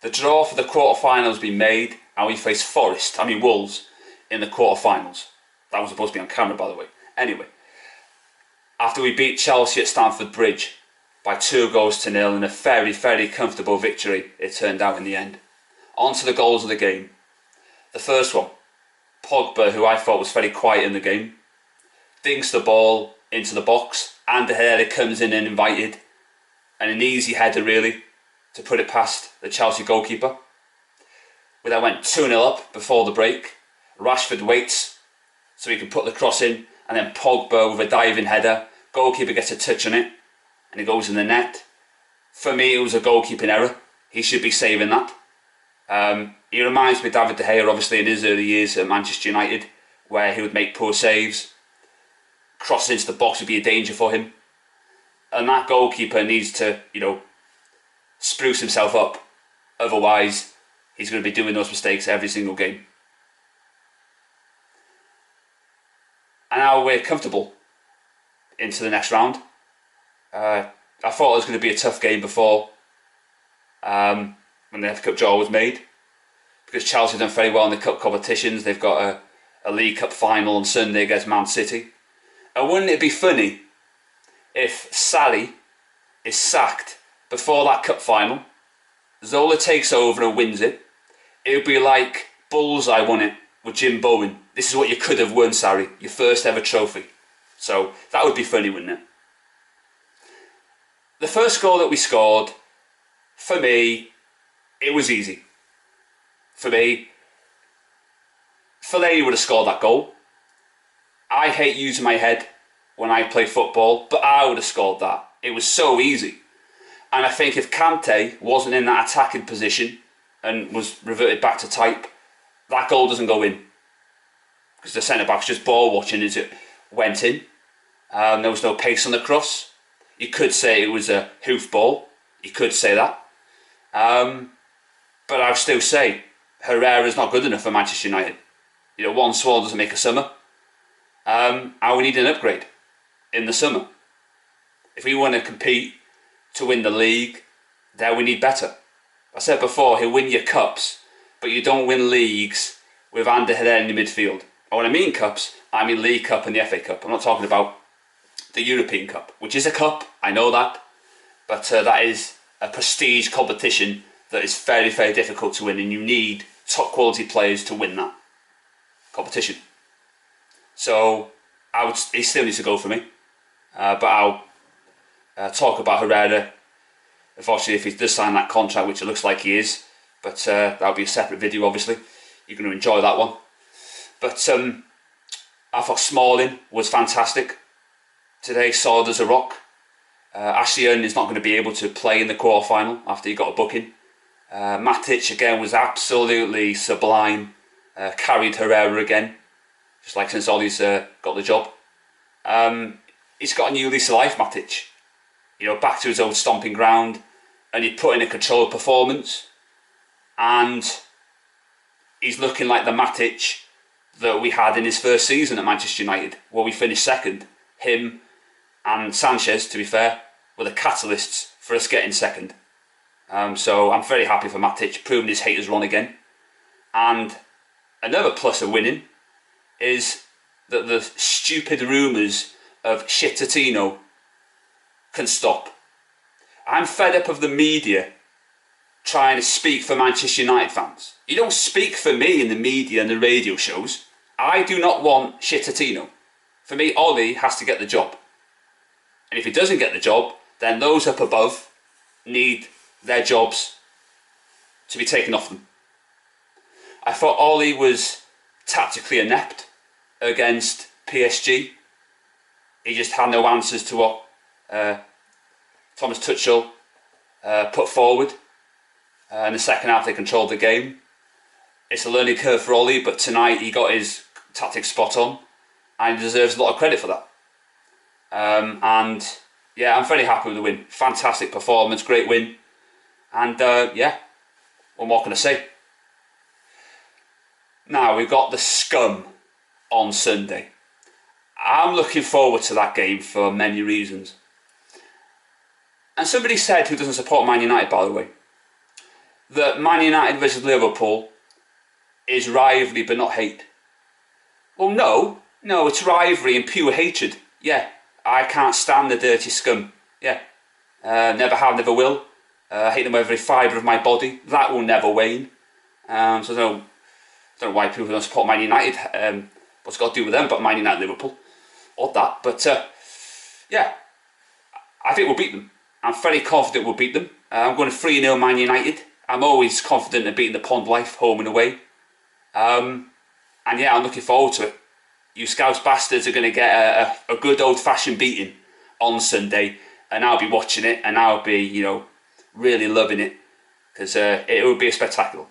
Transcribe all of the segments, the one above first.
The draw for the quarter-finals has been made, and we face Wolves, in the quarter-finals. That was supposed to be on camera, by the way. Anyway, after we beat Chelsea at Stamford Bridge by 2-0 in a very, very comfortable victory, it turned out in the end. On to the goals of the game. The first one, Pogba, who I thought was very quiet in the game, dinks the ball into the box, and the header comes in and invited, and an easy header really to put it past the Chelsea goalkeeper. We then went 2-0 up before the break. Rashford waits so he can put the cross in, and then Pogba with a diving header. Goalkeeper gets a touch on it and it goes in the net. For me, it was a goalkeeping error. He should be saving that. He reminds me of David De Gea, obviously, in his early years at Manchester United, where he would make poor saves. Crosses into the box would be a danger for him. And that goalkeeper needs to, spruce himself up. Otherwise, he's going to be doing those mistakes every single game. And now we're comfortable into the next round. I thought it was going to be a tough game before when the FA Cup draw was made, because Chelsea have done very well in the cup competitions. They've got a League Cup final on Sunday against Man City. And wouldn't it be funny if Sarri is sacked before that cup final, Zola takes over and wins it? It would be like Bullseye won it with Jim Bowen. This is what you could have won, Sarri, your first ever trophy. So that would be funny, wouldn't it? The first goal that we scored, for me, it was easy. For me, Fellaini would have scored that goal. I hate using my head when I play football, but I would have scored that. It was so easy. And I think if Kante wasn't in that attacking position and was reverted back to type, that goal doesn't go in. Because the centre-back's just ball watching as it went in. There was no pace on the cross. You could say it was a hoof ball. You could say that. But I would still say Herrera's not good enough for Manchester United. One swallow doesn't make a summer. And we need an upgrade in the summer. If we want to compete to win the league, then we need better. I said before, he'll win your cups, but you don't win leagues with Ander Herrera in the midfield. And when I mean cups, I mean League Cup and the FA Cup. I'm not talking about the European Cup, which is a cup, I know that, but that is a prestige competition that is very, very difficult to win, and you need top quality players to win that competition. So he still needs to go for me, but I'll talk about Herrera, unfortunately, if he does sign that contract, which it looks like he is, but that'll be a separate video, obviously. You're going to enjoy that one. But I thought Smalling was fantastic today, solid as a rock. Ashley Young is not going to be able to play in the quarter-final after he got a booking. Matic, again, was absolutely sublime. Carried Herrera again, just like since Ollie's got the job. He's got a new lease of life, Matic. Back to his old stomping ground, and he put in a controlled performance, and he's looking like the Matic that we had in his first season at Manchester United, where we finished second. Him and Sanchez, to be fair, were the catalysts for us getting second. So I'm very happy for Matic, proving his haters wrong again. And another plus of winning is that the stupid rumours of Shittatino can stop. I'm fed up of the media trying to speak for Manchester United fans. You don't speak for me in the media and the radio shows. I do not want Shittatino. For me, Ollie has to get the job. And if he doesn't get the job, then those up above need their jobs to be taken off them. I thought Ollie was tactically inept against PSG. He just had no answers to what Thomas Tuchel put forward. In the second half, they controlled the game. It's a learning curve for Ollie, but tonight he got his tactics spot on, and he deserves a lot of credit for that. And yeah, I'm very happy with the win. Fantastic performance, great win. And yeah, what more can I say? Now, we've got the scum on Sunday. I'm looking forward to that game for many reasons. And somebody said, who doesn't support Man United, by the way, that Man United versus Liverpool is rivalry but not hate. Well, no, it's rivalry and pure hatred. Yeah, I can't stand the dirty scum. Yeah, never have, never will. I hate them with every fibre of my body. That will never wane. So I don't know why people don't support Man United. What's it got to do with them but Man United, Liverpool? Odd that. But yeah, I think we'll beat them. I'm very confident we'll beat them. I'm going to 3-0 Man United. I'm always confident of beating the Pond Life, home and away. And yeah, I'm looking forward to it. You Scouse bastards are going to get a good old-fashioned beating on Sunday, and I'll be watching it, and I'll be, you know, really loving it, because it would be a spectacle.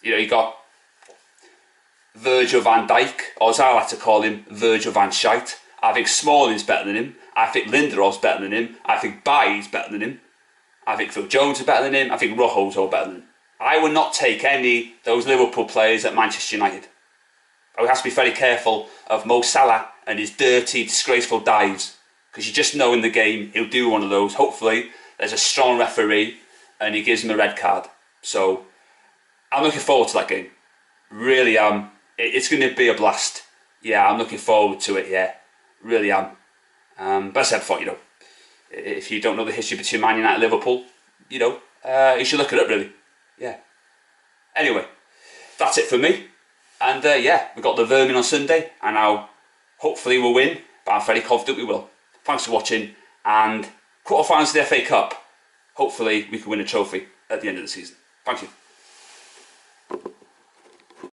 You know, you got Virgil van Dijk, or as I like to call him, Virgil van Scheidt. I think Smalling's better than him. I think Lindelof's better than him. I think Bailly's better than him. I think Phil Jones is better than him. I think Rojo's all better than him. I would not take any of those Liverpool players at Manchester United. I would have to be very careful of Mo Salah and his dirty, disgraceful dives, because you just know in the game he'll do one of those. Hopefully there's a strong referee and he gives him a red card. So I'm looking forward to that game. Really am. It's going to be a blast. Yeah, I'm looking forward to it, yeah. Really am. But as I said before, you know, if you don't know the history between Man United and Liverpool, you know, you should look it up, really. Yeah. Anyway, that's it for me. And yeah, we've got the Vermin on Sunday, and now hopefully we'll win, but I'm very confident we will. Thanks for watching, and quarterfinals of the FA Cup. Hopefully we can win a trophy at the end of the season. Thank you.